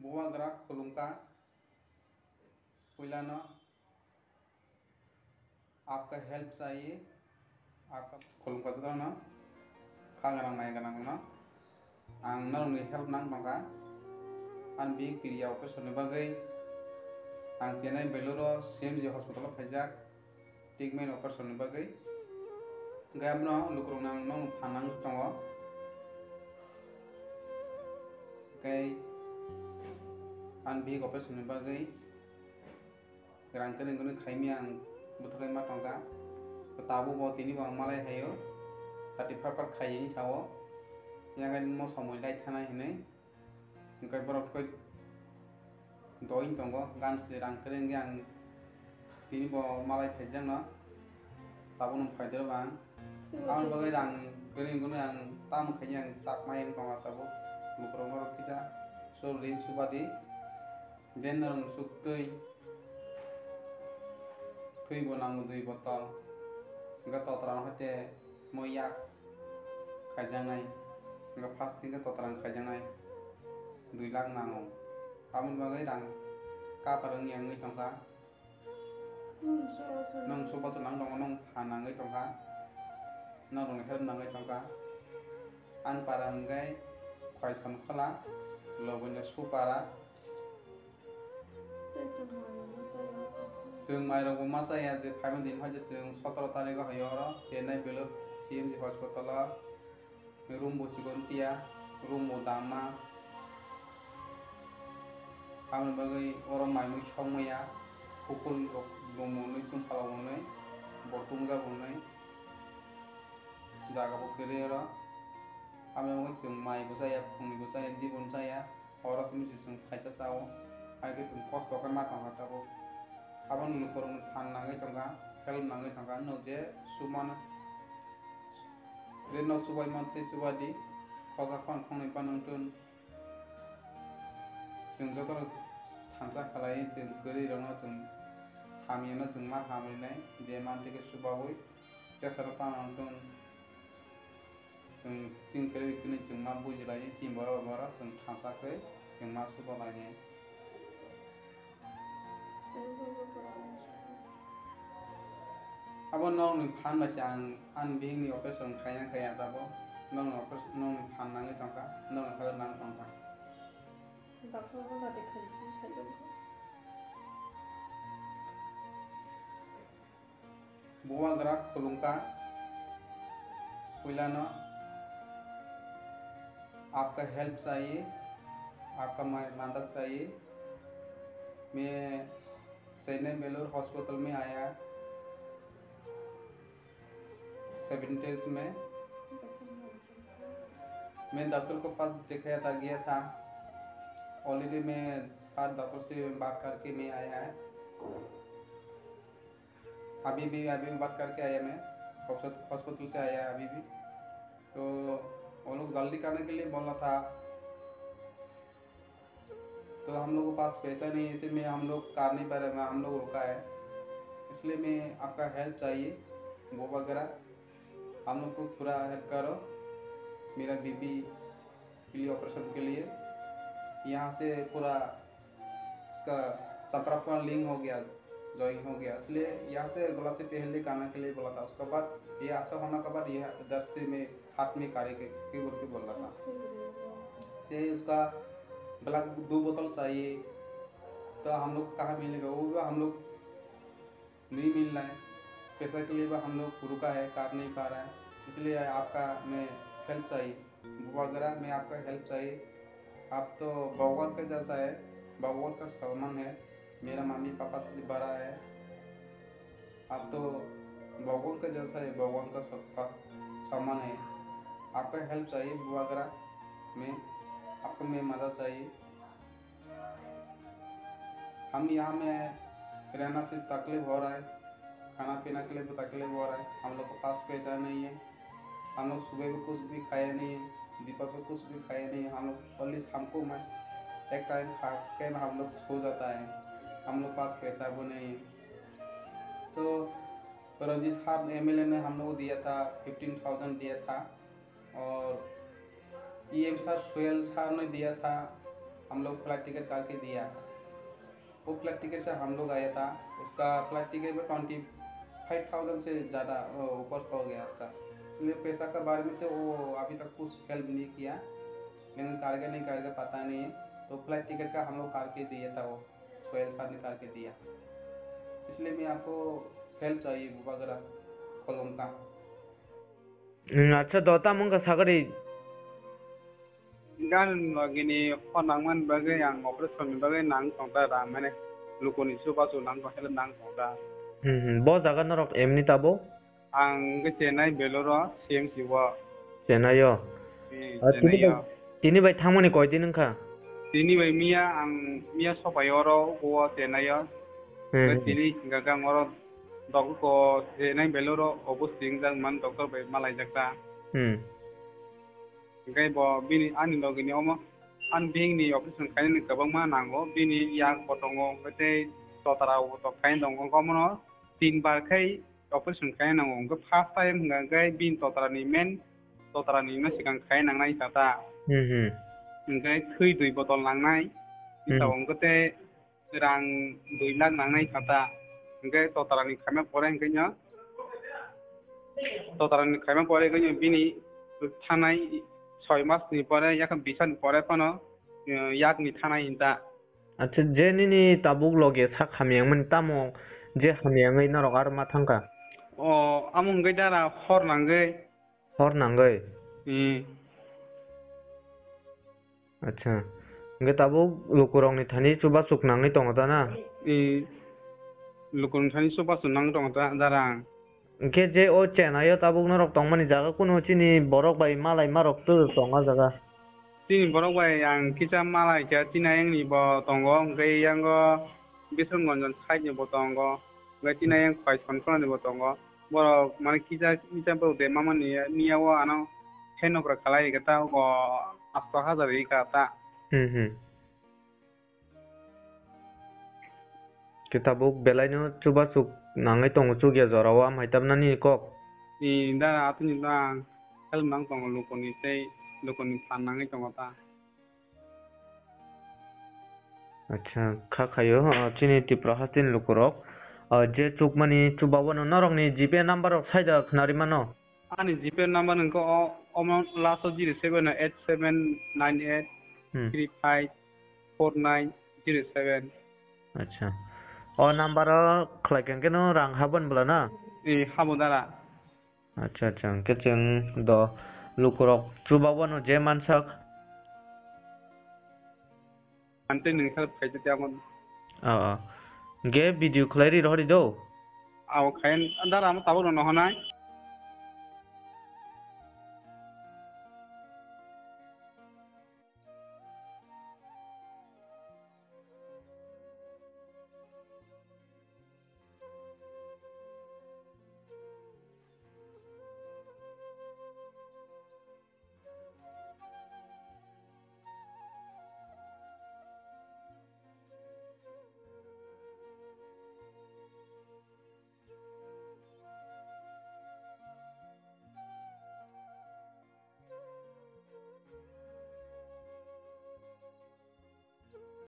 बुआ ग्राहक खुलूंका पुलाना आपका हेल्प चाहिए आपका खुलूंका तो ना खागना नाय गना ना आं नरनि हेल्प नां बांगा आं बि क्रिया ऑपरेशन बागै आं सेनाय बेलुरो सीएमजी हॉस्पिटल फाइजाक ट्रिटमेंट ऑपरेशन बागै गामनो लुक्रोंना नं फानां दङ kai an big operation bagai rangkene ngone khaimi ang buthakai ma tongka tabu bo tini bang malai hayo 35 par khaini sawo yagai mo somoi lai thana hine kai borok koi doin tongo gan se rangkene nge ang tini bo malai thaijang no tabu num phaidero bang ang bagai rang kene ngone ang tam khaini ang chak mai ang tonga tabu bukrong kita soli subadi denarong suktui tui bonang dui botol ga totrang hate moyak khajangai ga fasting ga totrang khajangai 2 lakh nango amun bagai rang ka parang yang ngi tongka nong suba sunang dong nong phanangai tongka nong help nangai tongka an parang gai khoi son khala lobanya supara जों माइरंखौ मा जाया जे 5 दिन हाजे जों 17 तारिख हायरा चेन्नाइ बेलो CMG hospital room बसिगोन टिया room दामा आमन बागै अर माइमु समया कुकुल दमनै तुमफालावनै बरतुंगा बनै जागाबो केरेरा आमन बागै जों माइबो जाया फुंनिबो जाया दिबन जाया हरासो मिसि जों फाइसा साव आगे तुम कष्ट का मा थांगाटाबो आबन लुखरन फान नाङै तंगा हेल्प नाङै तंगा नजे सुमान रेनो सुबाय मानते सुबादि खजा खन खनै पानंटन जों जतर थांसा खालाय जों गरि रनो जों हामियानो जों मा हामैनाय दे मानते के सुबावै तेसर पानंटन जों चिंकरे किने जों मा बुजिलाय चिंबरा बरा जों थांसाखै जों मा सुबालाय abo nong ni phan ba sang an bing ni operation khaya khaya tabo nong operation nong ni phan nangai tongka nong ha nang tongka doctor ko ba dekhai chi sai buwa grak khulungka पुलाना आपका help चाहिए आपका मदद चाहिए मैं सैन्य Belur hospital में आया 17 में मैं डॉक्टर को पास दिखाया था गया था ऑलरेडी मैं 7 डॉक्टर से बात करके मैं आया है अभी भी बात करके आया मैं हॉस्पिटल से आया अभी भी तो वो लोग जल्दी करने के लिए बोला था तो हम लोग के पास पैसा नहीं है इसलिए हम लोग कर नहीं पा रहे हम लोग रुका है इसलिए मैं आपका हेल्प चाहिए वो वगैरह हम लोग को थोड़ा हेल्प करो मेरा बीबी के लिए ऑपरेशन के लिए यहाँ से पूरा उसका चक्रापन लिंक हो गया जॉइंट हो गया इसलिए यहाँ से गला से पहले करने के लिए बोला था उसके बाद ये अच्छा होने के बाद ये दर्द से मैं हाथ में कार्य के बोल के बोल रहा था ये उसका ब्लड 2 बोतल चाहिए तो हम लोग कहाँ मिलेगा वो भी हम लोग नहीं मिल रहा है पैसा के लिए भी हम लोग रुका है कर नहीं पा रहा है इसलिए आपका मैं हेल्प चाहिए वगैरह में आपका हेल्प चाहिए आप तो भगवान का जैसा है भगवान का समान है मेरा मम्मी पापा से बड़ा है आप तो भगवान का जैसा है भगवान का सबका समान है आपका हेल्प चाहिए वगैरह में आपको मैं मदद चाहिए हम यहाँ में रहना से तकलीफ हो रहा है खाना पीना के लिए भी तकलीफ हो रहा है हम लोग के पास पैसा नहीं है हम लोग सुबह भी कुछ भी खाए नहीं है दोपहर में कुछ भी खाए नहीं है हम लोग पुलिस हमको मैं एक टाइम खा के हम लोग सो जाता है हम लोग पास पैसा वो नहीं है तो रंजीत साहब एमएलए ने हम लोग को दिया था 15,000 दिया था और ईएम साहब सोहेल साहब ने दिया था हम लोग फ्लाइट टिकट करके दिया। वो फ्लाइट टिकट से हम लोग आया था, उसका फ्लाइट टिकट में 25,000 से ज़्यादा ऊपर हो गया उसका। इसलिए पैसा के बारे में तो वो अभी तक कुछ हेल्प नहीं किया, लेकिन करेगा नहीं करेगा पता नहीं है। तो फ्लाइट टिकट का हम लोग करके दिया था, वो सोहेल साहब ने करके दिया। इसलिए मैं आपको हेल्प चाहिए वगैरह कॉलम का। आच्छा दता मंगा सागरी gan gini onang man bagai yang operation bagai nang tongta ra mane lukuni suba su nang ko hel nang tongta bo jaga norok emni tabo ang ke chennai beloro cmc wa senayo chennai ya tini bai thangmani koidin nangka tini bai mia ang mia sobayoro go chennai ya tini gagang oro dok ko chennai beloro obusting jang man doktor bai malai jakta ngay bo bini ani logini omo an bing ni operation kain ni kabang ma nango bini yak potongo bete totara to kain dong ko mono 3 bar kai operation kain nango ko first time ngai bin totara ni men totara ni na sikang kain nang nai tata ngai khui 2 botol nang nai tawong ko te rang 2 lakh nang nai tata ngai totara ni kame pore ngai nya totara ni kame pore ngai bini thanai 6 mass ni pore yak bisan pore kono yak ni thana inta আচ্ছা যে নিনি তাবুক লগে সা খামিয়াংমন তামো যে খামিয়াংই নরক আর মা thangka o amung gai dara hor nangai হর নাঙ্গই আচ্ছা nge তাবুক লুকুরংনি Thani চুবা সুক নাঙ্গই তংতা না lukun thani soba su nang tong ta dara ke je o chenayo tabuk norok tongmani jaga kuno chini borok bai malai marok tu tonga jaga tini borok bai yang kita malai ja tina yang ni bo tongo ngai yang go bisun gonjon sai ni bo tongo ngai tina yang khoi son kono ni bo tongo borok mane kita bo de mama ni awa ano heno pra kalai gata go 8,000 ika ta kitabuk belaino chuba suk nangai tongo chugya jorawa maitamnani kok ni dara atuni lang hel nang tongo lukuni sei lukuni pan nangai tongo ta acha kha khayo chini tipra hatin lukurok je chukmani chubawano norokni gp number ok saida khnari mano ani gp number ko omo last 078798 354907 acha o number khlaiken keno rang haban blana hamudara acha acha ke cheng do lukurok chubawano je mansak ante ning khal phaide tamon ge video khlairi rohri do aw khain dara am tabur no honai